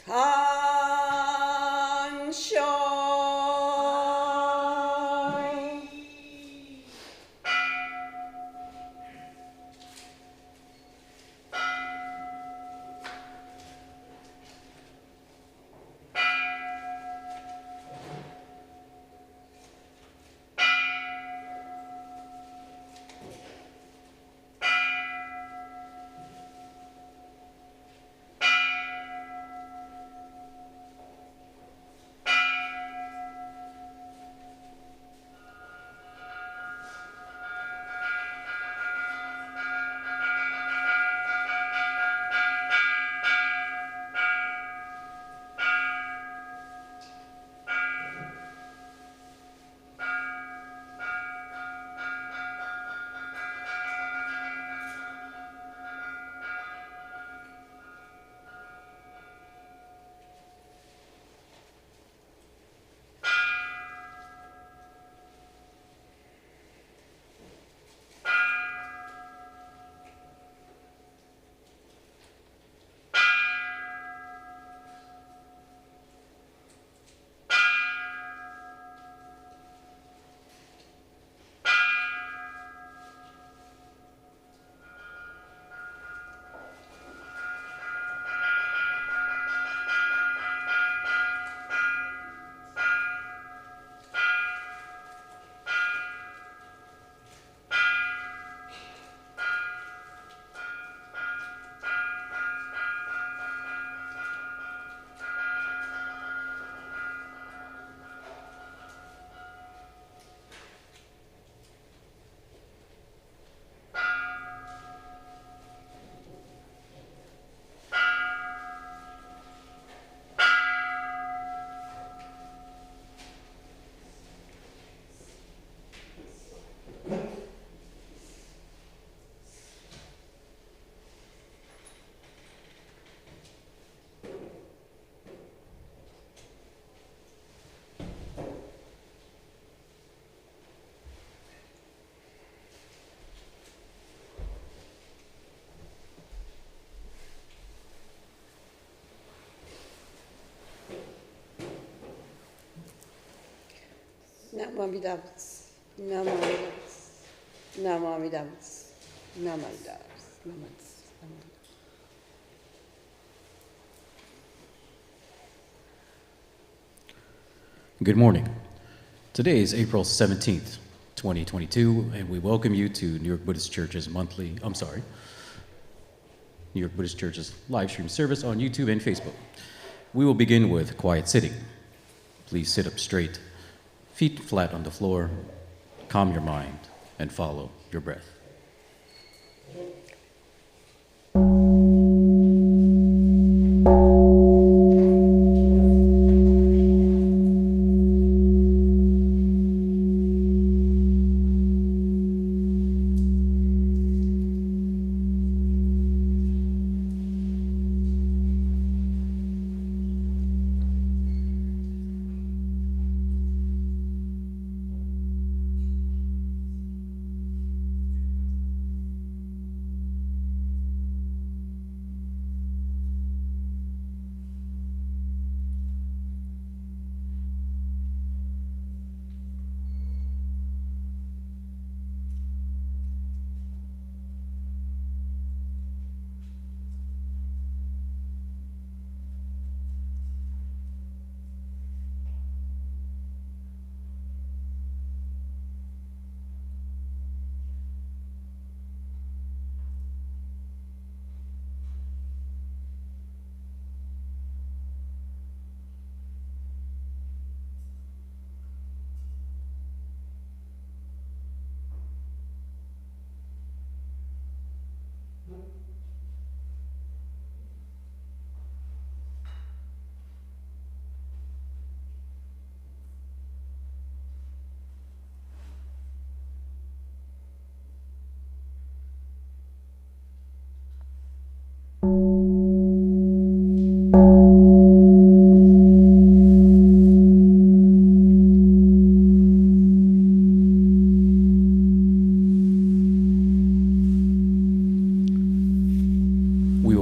Kansho. Namo Amitabha. Namo Amitabha. Namo Amitabha. Namo Amitabha. Namo Amitabha. Good morning. Today is April 17th, 2022, and we welcome you to New York Buddhist Church's New York Buddhist Church's live stream service on YouTube and Facebook. We will begin with quiet sitting. Please sit up straight, feet flat on the floor, calm your mind, and follow your breath.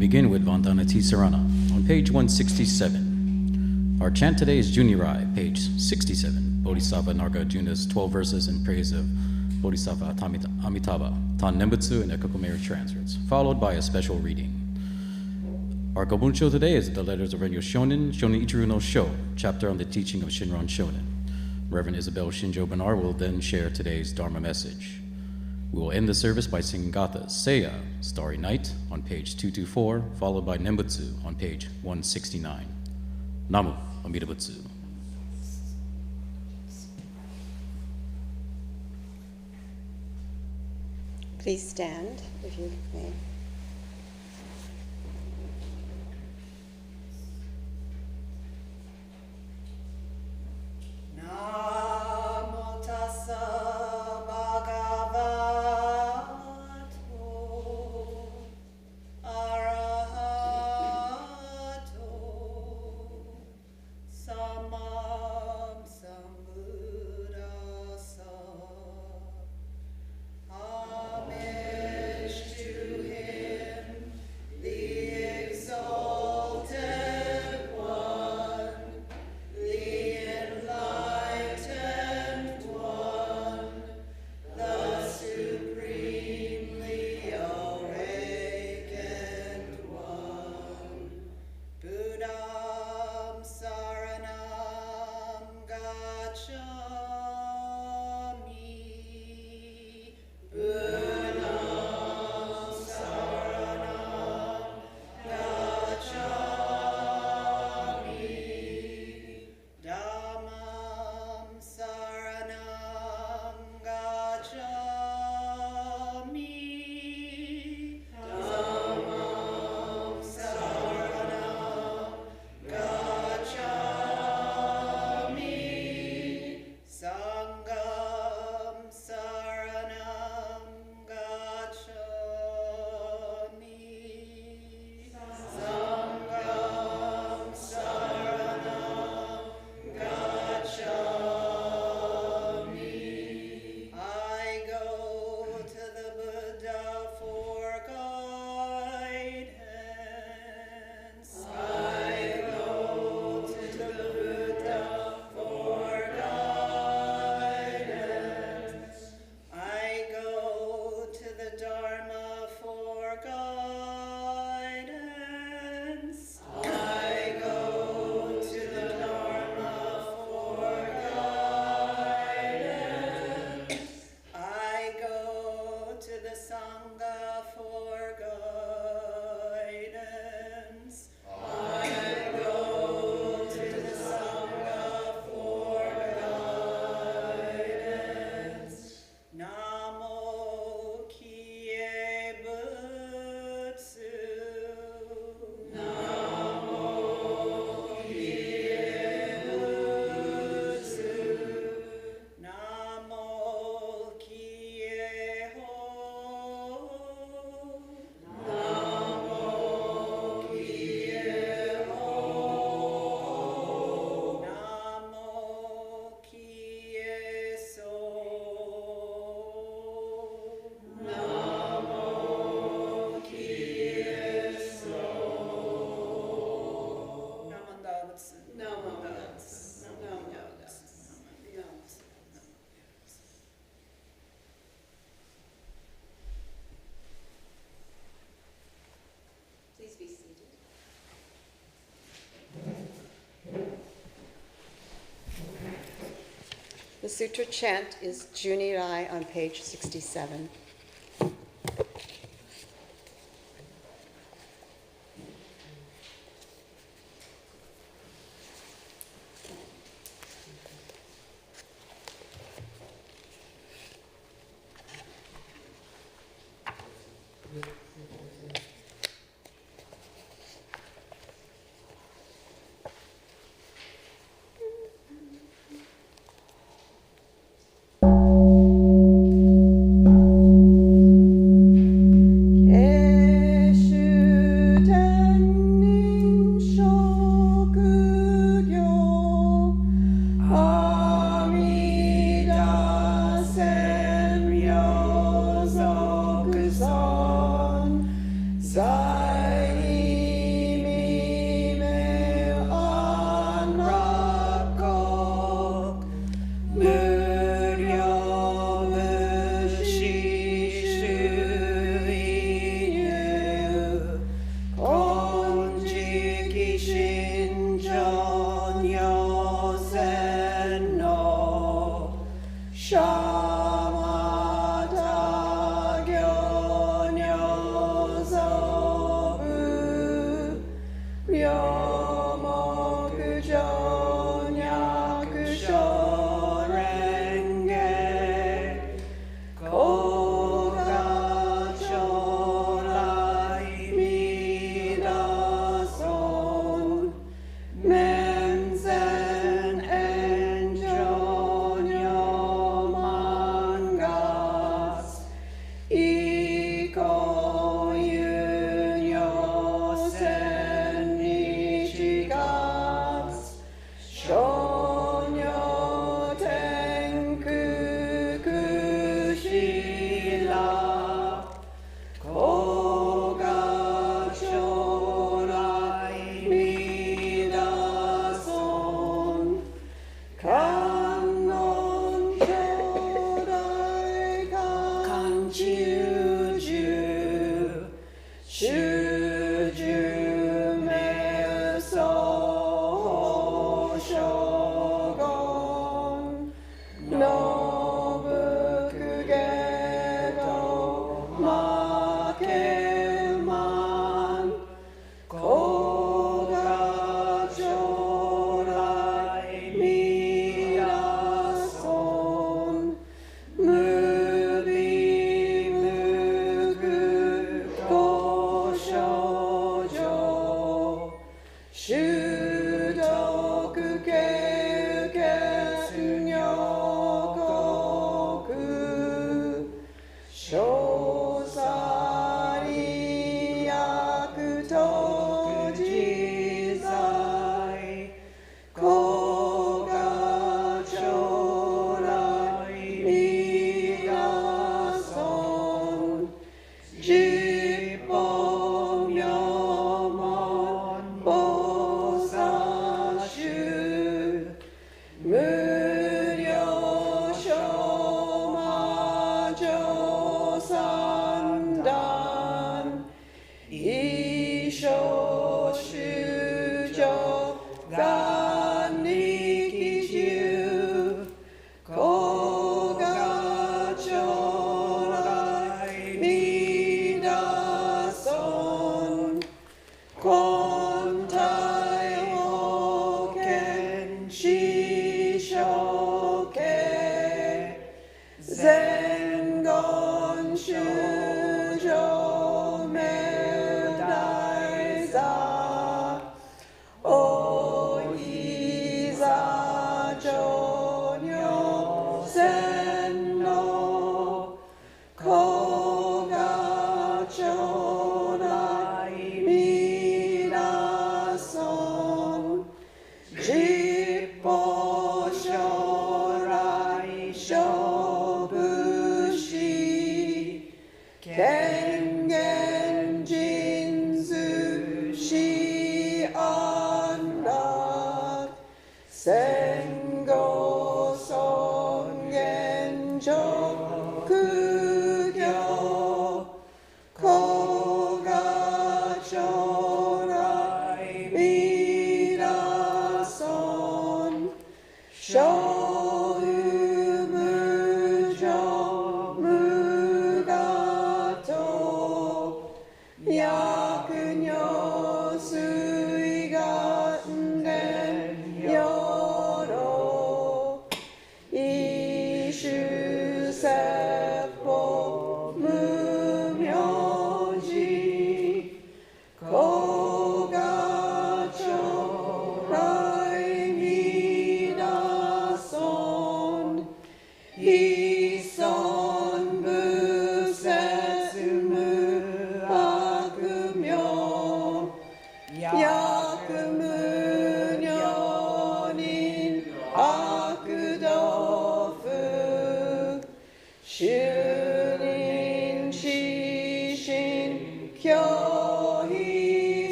Begin with Vandana and Tisarana on page 167. Our chant today is Junirai, page 67. Bodhisattva Nagarjuna's 12 verses in praise of Bodhisattva Amitabha, Tan Nembutsu and Ekoku Transference, followed by a special reading. Our Gobunsho today is the letters of Rennyo Shonin, Shonin Ichiryu no Sho, chapter on the teaching of Shinran Shonin. Reverend Isabelle Shinjo will then share today's Dharma message. We will end the service by singing Gatha's Seiya, Starry Night, on page 224, followed by Nembutsu on page 169. Namu Amitabha. Please stand, if you may. Namo tassa bhagavato arahato samam sambuddhassa. Homage to him, the exalted one, the enlightened one, the supremely awakened one. Buddham saranam gacchami. Buddham saranam gacchami. Dhammam saranam gacchami. Dhammam saranam gacchami. Sangham saranam gacchami. Sangham saranam gacchami. I go to the Buddha for guidance. I go to the Buddha for guidance. I go to the Dharma for guidance. I go to the Dharma for guidance. I go to the Sangha for guidance. I go to the Sangha for guidance. Namo Kie Butsu. Namo Kie Butsu. Namo Kie Ho. Namo Kie Ho. Namo Kie So. Namo Kie So. Namandavats. Namandavats. Namandavats. Please be seated. The Sutra chant is Junirai on page 67.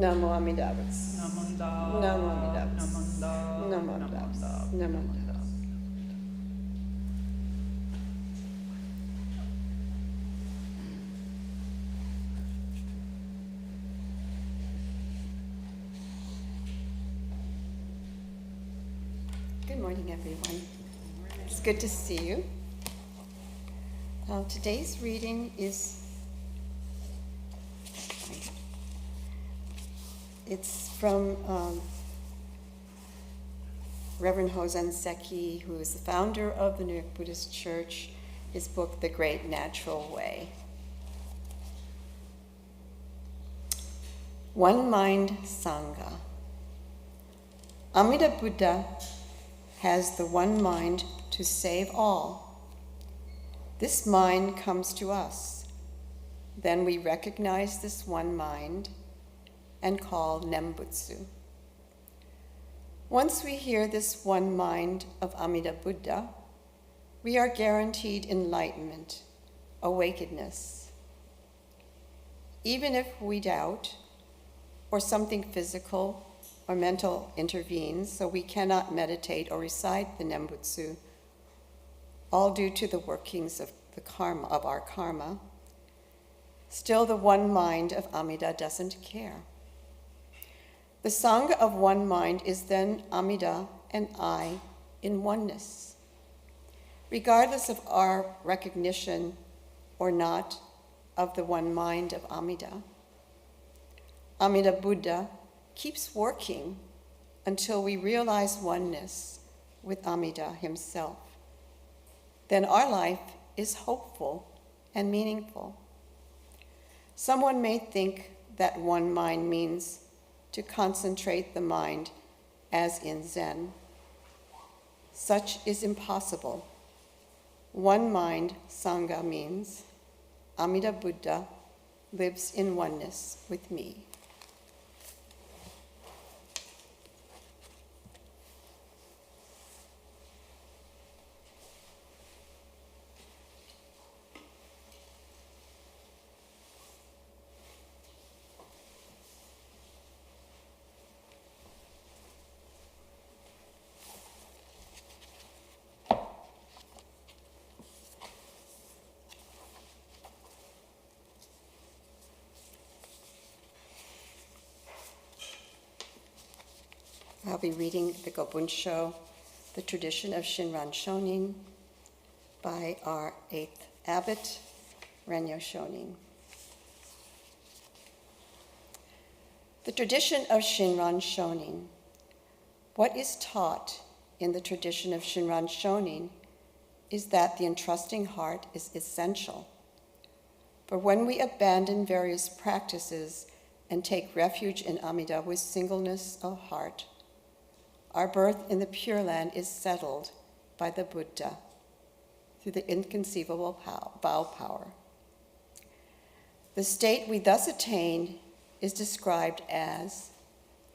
Namo Amitabha. Namo Amitabha. Namo Amitabha. Namo Amitabha. Good morning, everyone. It's good to see you. Today's reading is it's from Reverend Hosen Seki, who is the founder of the New York Buddhist Church, his book, The Great Natural Way. One Mind Sangha. Amitabha Buddha has the one mind to save all. This mind comes to us. Then we recognize this one mind and call Nembutsu. Once we hear this one mind of Amitabha Buddha, we are guaranteed enlightenment, awakeness. Even if we doubt, or something physical or mental intervenes, so we cannot meditate or recite the Nembutsu, all due to the workings of the karma, of our karma, still the one mind of Amida doesn't care. The Sangha of one mind is then Amida and I in oneness. Regardless of our recognition or not of the one mind of Amida, Amida Buddha keeps working until we realize oneness with Amida himself. Then our life is hopeful and meaningful. Someone may think that one mind means to concentrate the mind as in Zen. Such is impossible. One mind, Sangha, means Amida Buddha lives in oneness with me. I'll be reading the Gobunsho, the tradition of Shinran Shonin, by our 8th abbot, Rennyo Shonin. The tradition of Shinran Shonin. What is taught in the tradition of Shinran Shonin is that the entrusting heart is essential. For when we abandon various practices and take refuge in Amida with singleness of heart, our birth in the Pure Land is settled by the Buddha through the inconceivable vow power. The state we thus attain is described as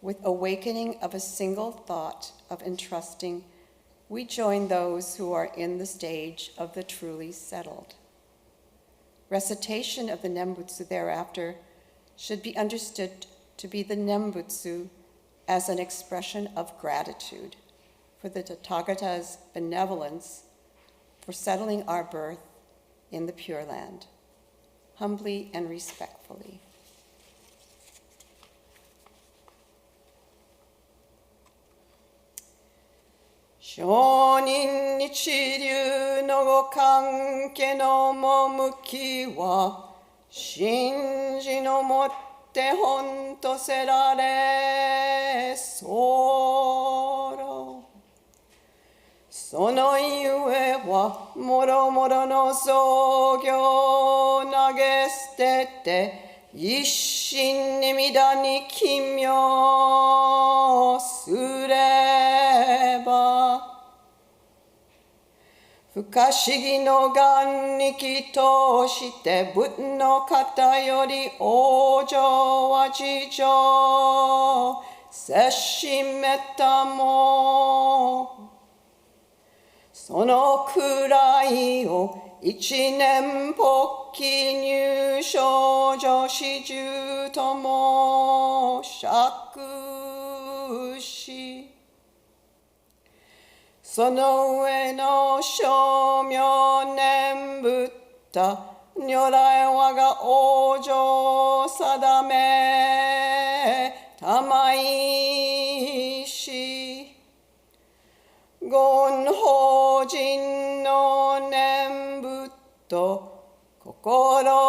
with awakening of a single thought of entrusting we join those who are in the stage of the truly settled. Recitation of the Nembutsu thereafter should be understood to be the Nembutsu as an expression of gratitude for the Tathagata's benevolence for settling our birth in the Pure Land, humbly and respectfully. Shonin Ichiryu no go kanke no momuki wa shinji no motte honto serare soro. Sono iue wa moro moro no sogyo nagestete isshin ni mida ni kimyo sureba. Fukashigi no gan ni kito shite but no kata yori ojo wa jijo seshimeta mo. Sono kurai o ichinen pokki nyūshō joshi ju tomo shakushi. Sono ue no shōmyō nembutta Nyorai waga ojo sadame tamaishi. Gon hojin no nembutto kokoro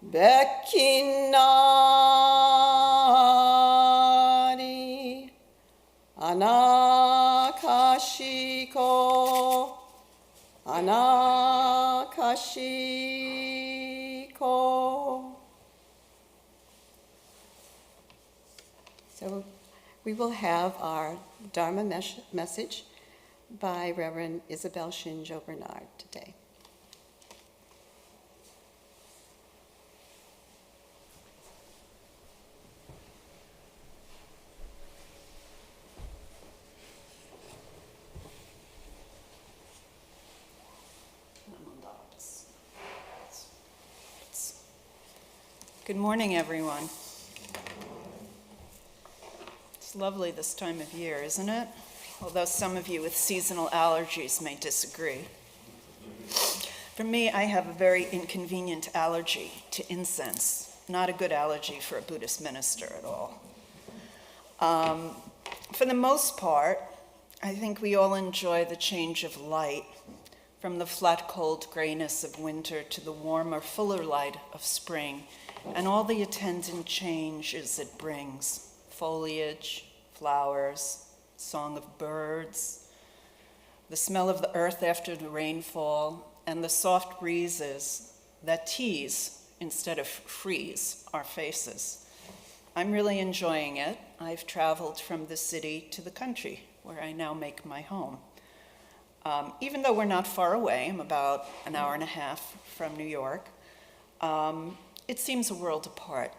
bekinari anakashiko anakashiko. So we will have our Dharma message by Reverend Isabelle Shinjo Bernard today. Good morning, everyone. It's lovely this time of year, isn't it? Although some of you with seasonal allergies may disagree. For me, I have a very inconvenient allergy to incense. Not a good allergy for a Buddhist minister at all. For the most part, I think we all enjoy the change of light from the flat, cold grayness of winter to the warmer, fuller light of spring and all the attendant changes it brings. Foliage, flowers, song of birds, the smell of the earth after the rainfall, and the soft breezes that tease instead of freeze our faces. I'm really enjoying it. I've traveled from the city to the country, where I now make my home. Even though we're not far away, I'm about an hour and a half from New York, it seems a world apart,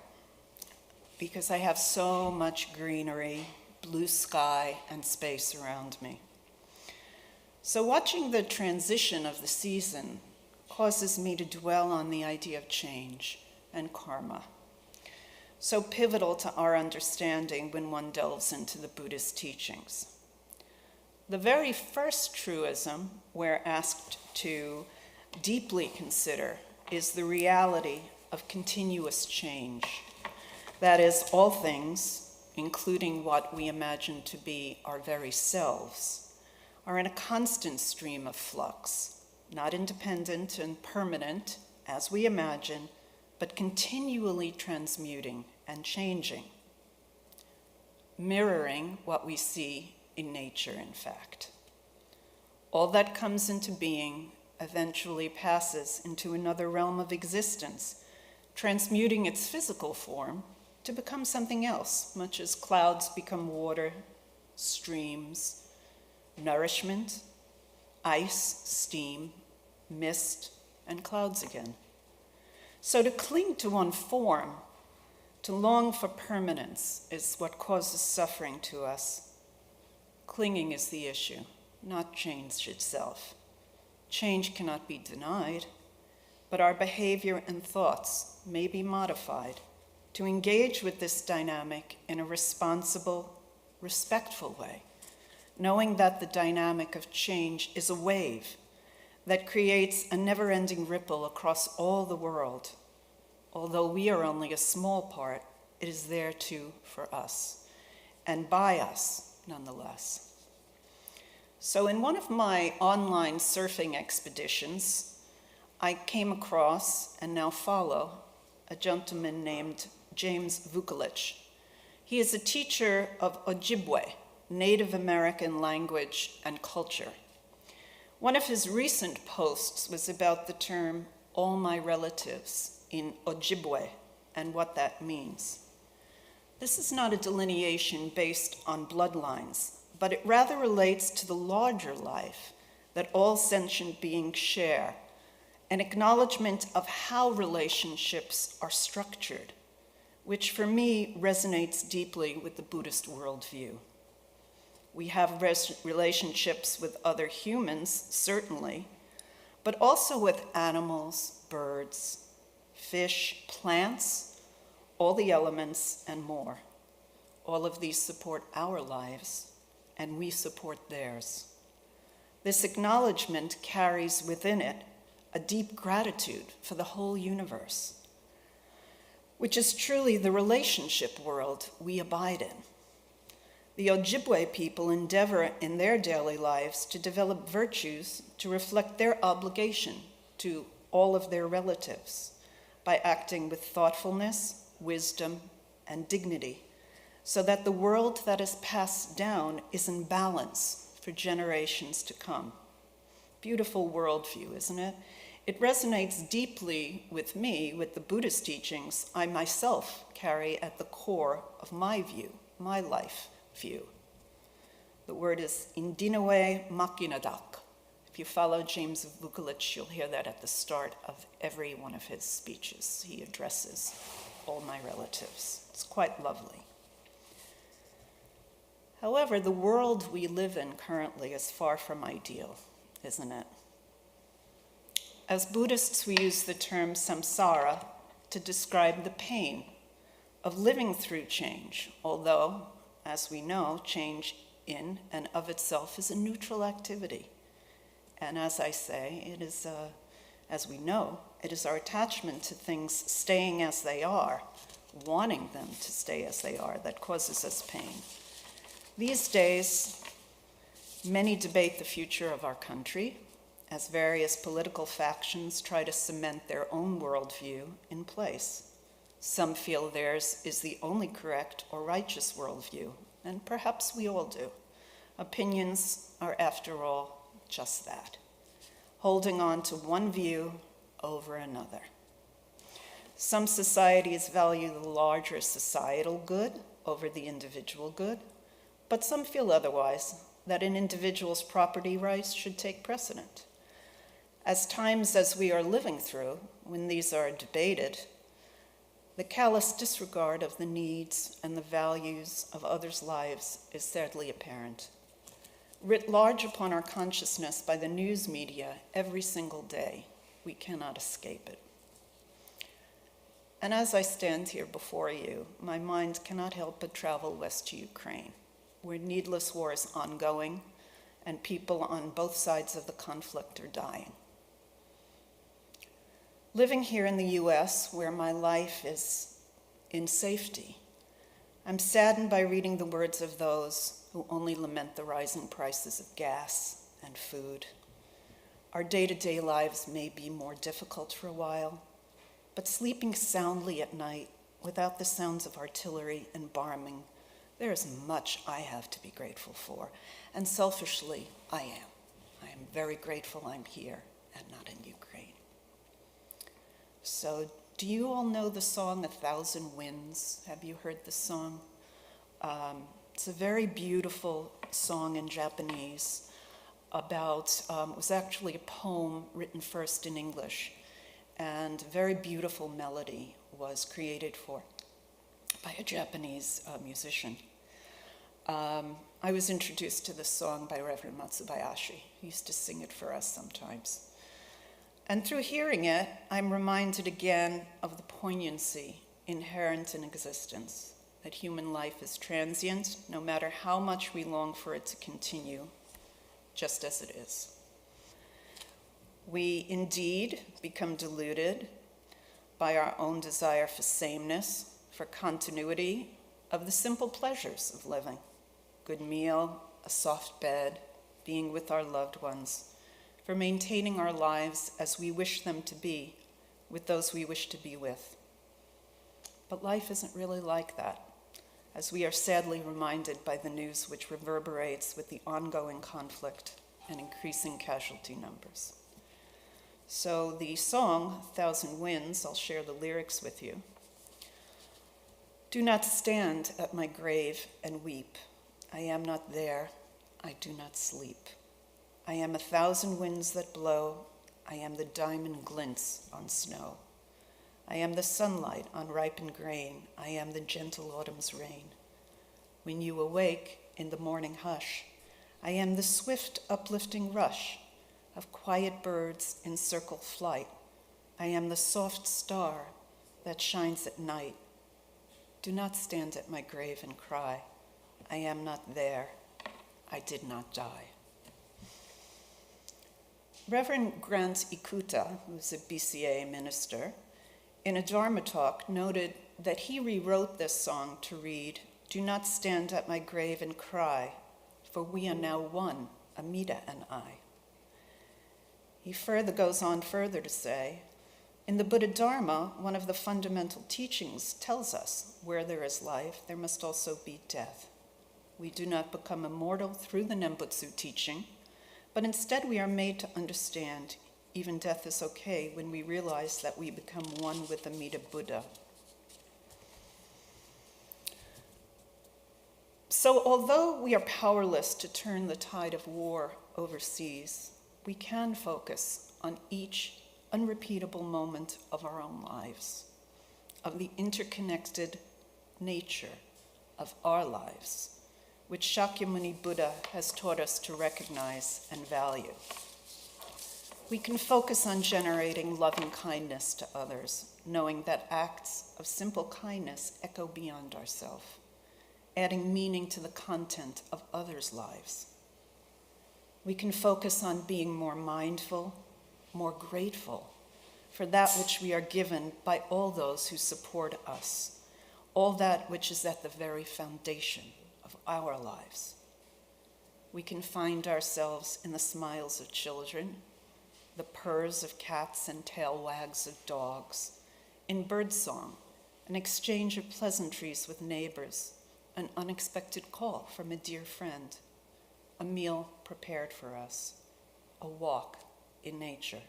because I have so much greenery, blue sky, and space around me. So watching the transition of the season causes me to dwell on the idea of change and karma, so pivotal to our understanding when one delves into the Buddhist teachings. The very first truism we're asked to deeply consider is the reality of continuous change. That is, all things, including what we imagine to be our very selves, are in a constant stream of flux, not independent and permanent, as we imagine, but continually transmuting and changing, mirroring what we see in nature, in fact. All that comes into being eventually passes into another realm of existence, transmuting its physical form to become something else, much as clouds become water, streams, nourishment, ice, steam, mist, and clouds again. So to cling to one form, to long for permanence, is what causes suffering to us. Clinging is the issue, not change itself. Change cannot be denied, but our behavior and thoughts may be modified to engage with this dynamic in a responsible, respectful way, knowing that the dynamic of change is a wave that creates a never-ending ripple across all the world. Although we are only a small part, it is there too for us, and by us, nonetheless. So in one of my online surfing expeditions, I came across, and now follow, a gentleman named James Vukolich. He is a teacher of Ojibwe, Native American language and culture. One of his recent posts was about the term all my relatives in Ojibwe and what that means. This is not a delineation based on bloodlines, but it rather relates to the larger life that all sentient beings share, an acknowledgement of how relationships are structured, which for me resonates deeply with the Buddhist worldview. We have relationships with other humans, certainly, but also with animals, birds, fish, plants, all the elements, and more. All of these support our lives, and we support theirs. This acknowledgement carries within it a deep gratitude for the whole universe, which is truly the relationship world we abide in. The Ojibwe people endeavor in their daily lives to develop virtues to reflect their obligation to all of their relatives by acting with thoughtfulness, wisdom, and dignity, so that the world that is passed down is in balance for generations to come. Beautiful worldview, isn't it? It resonates deeply with me, with the Buddhist teachings I myself carry at the core of my view, my life view. The word is Indinawe Makinadak. If you follow James Vukolich, you'll hear that at the start of every one of his speeches. He addresses all my relatives. It's quite lovely. However, the world we live in currently is far from ideal, isn't it? As Buddhists, we use the term samsara to describe the pain of living through change, although, as we know, change in and of itself is a neutral activity. And as I say, it is, as we know, it is our attachment to things staying as they are, wanting them to stay as they are, that causes us pain. These days, many debate the future of our country as various political factions try to cement their own worldview in place. Some feel theirs is the only correct or righteous worldview, and perhaps we all do. Opinions are, after all, just that, holding on to one view over another. Some societies value the larger societal good over the individual good, but some feel otherwise, that an individual's property rights should take precedent. As times as we are living through, when these are debated, the callous disregard of the needs and the values of others' lives is sadly apparent. Writ large upon our consciousness by the news media every single day, we cannot escape it. And as I stand here before you, my mind cannot help but travel west to Ukraine, where needless war is ongoing and people on both sides of the conflict are dying. Living here in the US, where my life is in safety, I'm saddened by reading the words of those who only lament the rising prices of gas and food. Our day-to-day lives may be more difficult for a while, but sleeping soundly at night without the sounds of artillery and bombing, there is much I have to be grateful for. And selfishly, I am. I am very grateful I'm here and not in Ukraine. So, do you all know the song, 1,000 Winds? Have you heard the song? It's a very beautiful song in Japanese about, it was actually a poem written first in English, and a very beautiful melody was created by a Japanese musician. I was introduced to this song by Reverend Matsubayashi. He used to sing it for us sometimes. And through hearing it, I'm reminded again of the poignancy inherent in existence, that human life is transient, no matter how much we long for it to continue, just as it is. We indeed become deluded by our own desire for sameness, for continuity of the simple pleasures of living. Good meal, a soft bed, being with our loved ones, for maintaining our lives as we wish them to be, with those we wish to be with. But life isn't really like that, as we are sadly reminded by the news which reverberates with the ongoing conflict and increasing casualty numbers. So the song, Thousand Winds, I'll share the lyrics with you. Do not stand at my grave and weep. I am not there. I do not sleep. I am 1,000 winds that blow. I am the diamond glints on snow. I am the sunlight on ripened grain. I am the gentle autumn's rain. When you awake in the morning hush, I am the swift uplifting rush of quiet birds in circle flight. I am the soft star that shines at night. Do not stand at my grave and cry. I am not there. I did not die. Reverend Grant Ikuta, who's a BCA minister, in a Dharma talk noted that he rewrote this song to read, "Do not stand at my grave and cry, for we are now one, Amida and I." He goes on further to say, in the Buddha Dharma, one of the fundamental teachings tells us where there is life, there must also be death. We do not become immortal through the Nembutsu teaching, but instead we are made to understand even death is okay when we realize that we become one with Amida Buddha. So although we are powerless to turn the tide of war overseas, we can focus on each unrepeatable moment of our own lives, of the interconnected nature of our lives, which Shakyamuni Buddha has taught us to recognize and value. We can focus on generating loving kindness to others, knowing that acts of simple kindness echo beyond ourselves, adding meaning to the content of others' lives. We can focus on being more mindful, more grateful for that which we are given by all those who support us, all that which is at the very foundation of our lives. We can find ourselves in the smiles of children, the purrs of cats and tail wags of dogs, in birdsong, an exchange of pleasantries with neighbors, an unexpected call from a dear friend, a meal prepared for us, a walk in nature,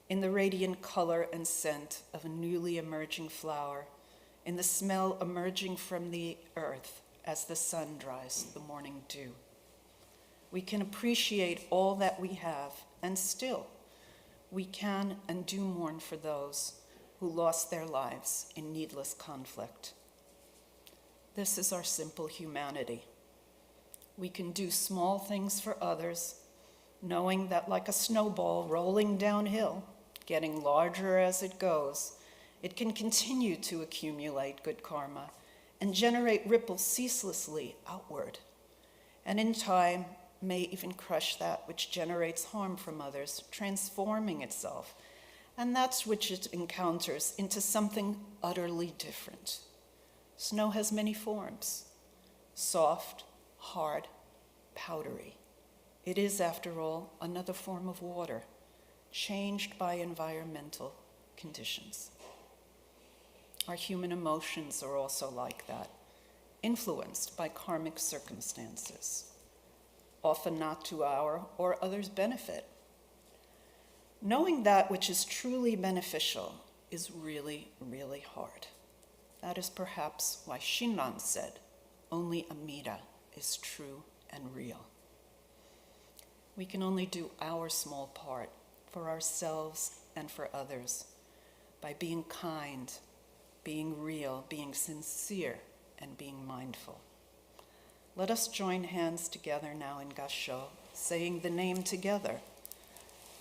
in the radiant color and scent of a newly emerging flower, in the smell emerging from the earth as the sun dries the morning dew. We can appreciate all that we have, and still, we can and do mourn for those who lost their lives in needless conflict. This is our simple humanity. We can do small things for others, knowing that like a snowball rolling downhill, getting larger as it goes, it can continue to accumulate good karma and generate ripples ceaselessly outward, and in time may even crush that which generates harm from others, transforming itself, and that's which it encounters into something utterly different. Snow has many forms: soft, hard, powdery. It is, after all, another form of water, changed by environmental conditions. Our human emotions are also like that, influenced by karmic circumstances, often not to our or others' benefit. Knowing that which is truly beneficial is really, really hard. That is perhaps why Shinran said, "Only Amida is true and real." We can only do our small part for ourselves and for others by being kind, being real, being sincere, and being mindful. Let us join hands together now in Gassho, saying the name together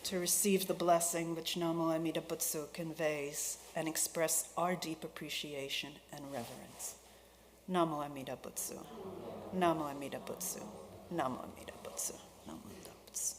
to receive the blessing which Namo Amida Butsu conveys and express our deep appreciation and reverence. Namo Amida Butsu. Namo Amida Butsu. Namo Amida Butsu. Namo Amida Butsu.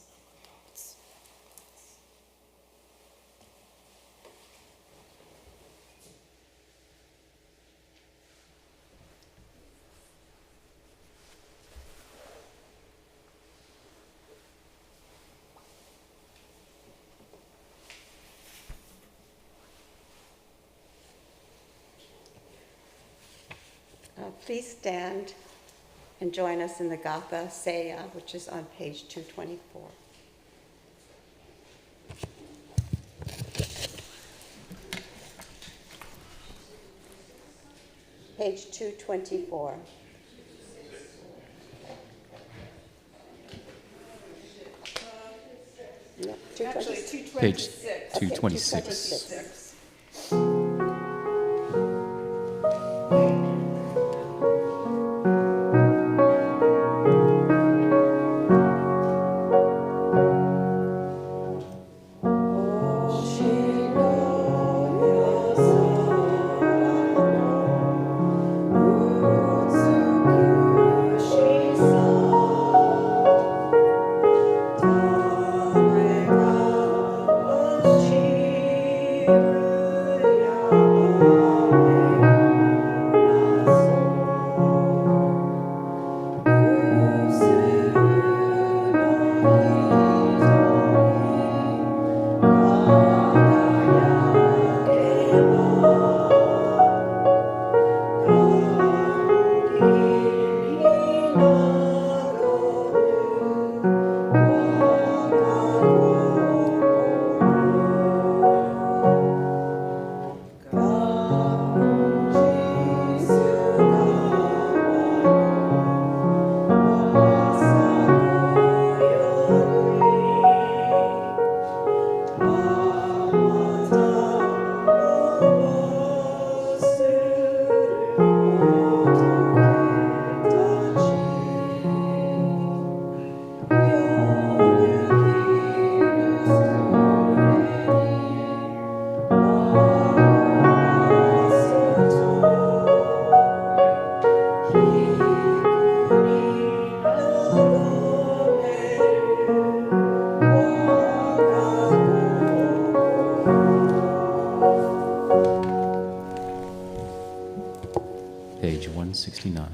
Please stand and join us in the Gatha Seiya, which is on page 224. Page 224. No, 226. Page 226. 226. Page 169.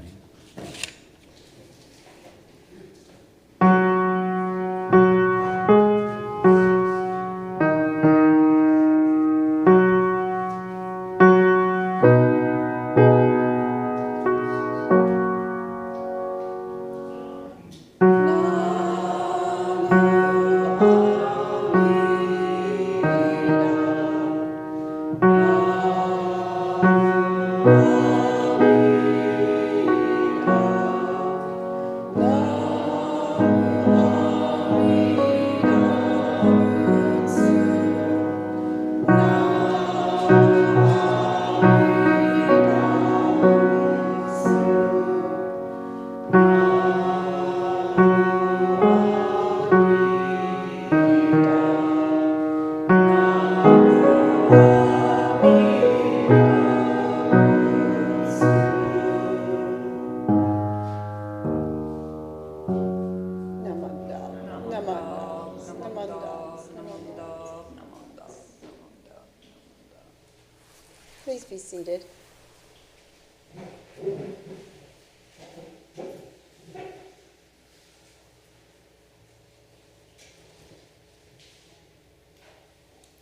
Please be seated.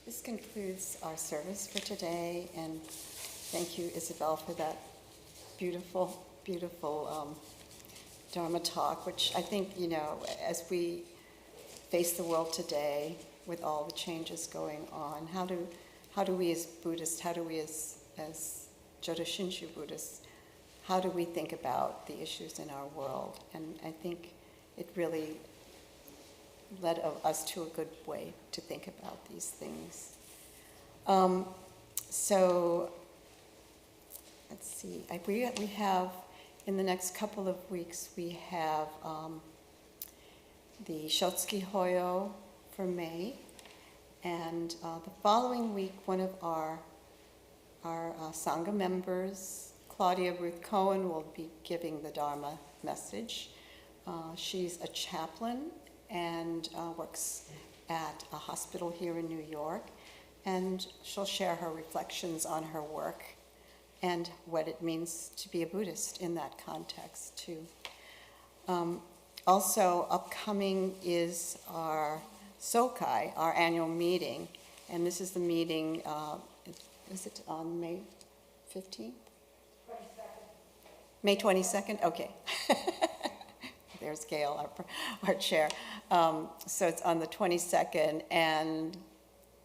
This concludes our service for today, and thank you, Isabelle, for that beautiful, beautiful Dharma talk, which I think, as we face the world today with all the changes going on, how do we as Buddhists, how do we as Jodo Shinshu Buddhists, how do we think about the issues in our world? And I think it really led us to a good way to think about these things. So let's see, we have in the next couple of weeks, we have the Shotsuki Hoyo for May. And the following week, one of our Sangha members, Claudia Ruth Cohen, will be giving the Dharma message. She's a chaplain and works at a hospital here in New York. And she'll share her reflections on her work and what it means to be a Buddhist in that context, too. Also, upcoming is our Sokai, our annual meeting. And this is the meeting, is it on May 15th? 22nd. May 22nd? Okay. There's Gail, our chair. So it's on the 22nd, and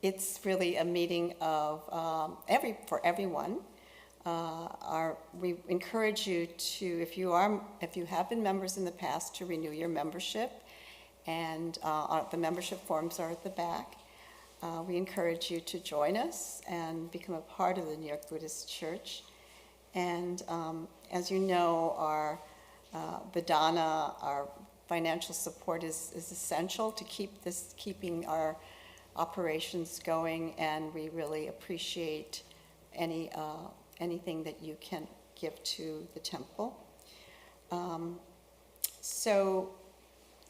it's really a meeting of for everyone. We encourage you to, if you have been members in the past, to renew your membership, and the membership forms are at the back. We encourage you to join us and become a part of the New York Buddhist Church. And as you know, our Vandana, our financial support is essential to keeping our operations going, and we really appreciate anything that you can give to the temple. So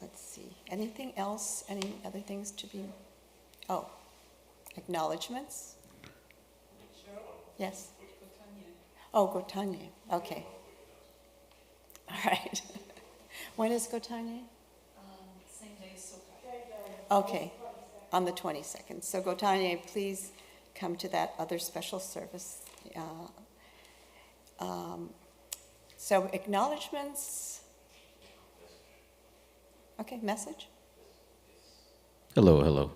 let's see, anything else, any other things to be, acknowledgements? Sure. Yes? Gotanye. Oh, Gotanye, okay. All right. When is Gotanye? Same day as Sokai. Okay, on the 22nd. So Gotanye, please come to that other special service. So acknowledgements. Okay, message. Hello.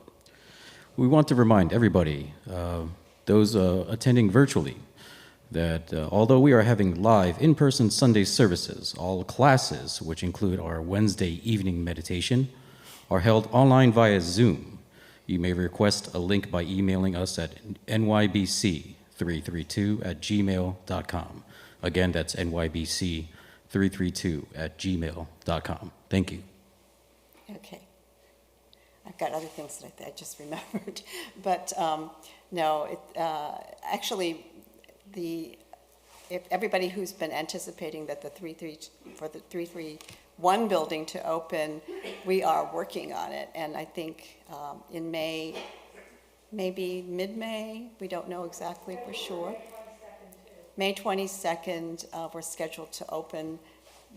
We want to remind everybody, those attending virtually, that although we are having live in-person Sunday services, all classes, which include our Wednesday evening meditation, are held online via Zoom. You may request a link by emailing us at nybc332@gmail.com. Again, that's nybc332@gmail.com. Thank you. Okay. I've got other things that I just remembered. But actually, if everybody who's been anticipating that the 331 building to open, we are working on it. And I think in May, maybe mid-May, we don't know exactly for sure. May 22nd, we're scheduled to open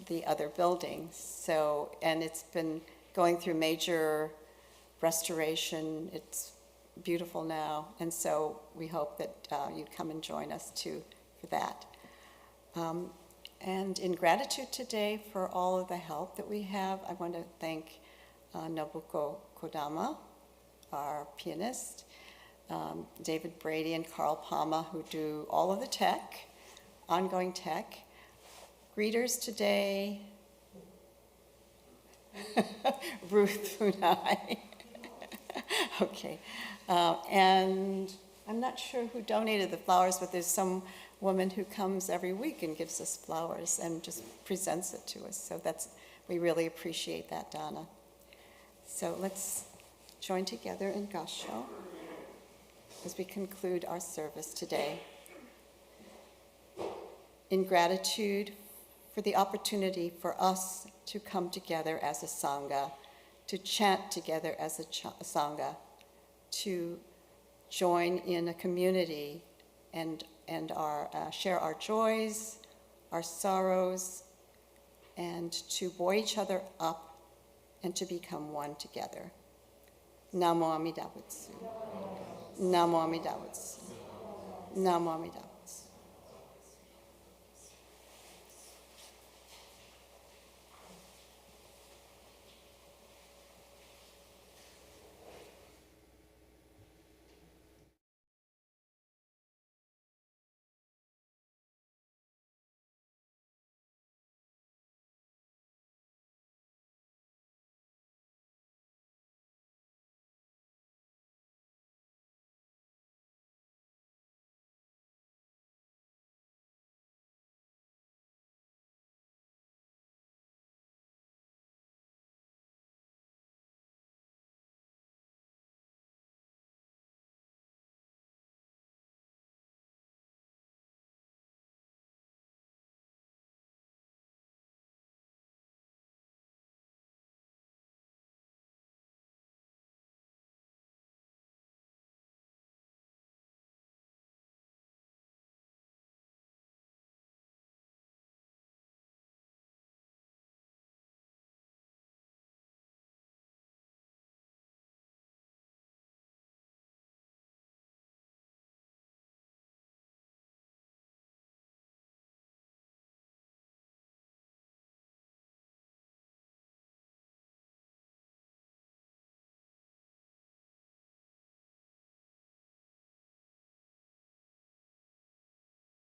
the other building. So, and it's been going through major restoration. It's beautiful now. And so we hope that you come and join us too for that. And in gratitude today for all of the help that we have, I want to thank Nobuko Kodama, our pianist, David Brady and Carl Palma, who do all of the tech, ongoing tech. Greeters today, Ruth Funai. Okay. And I'm not sure who donated the flowers, but there's some woman who comes every week and gives us flowers and just presents it to us. So we really appreciate that, Donna. So let's join together in Gassho as we conclude our service today. In gratitude for the opportunity for us to come together as a Sangha, to chant together as a Sangha, to join in a community and share our joys, our sorrows, and to buoy each other up and to become one together. Namo Amitabha. Namo Amitabha. Namo Amitabha.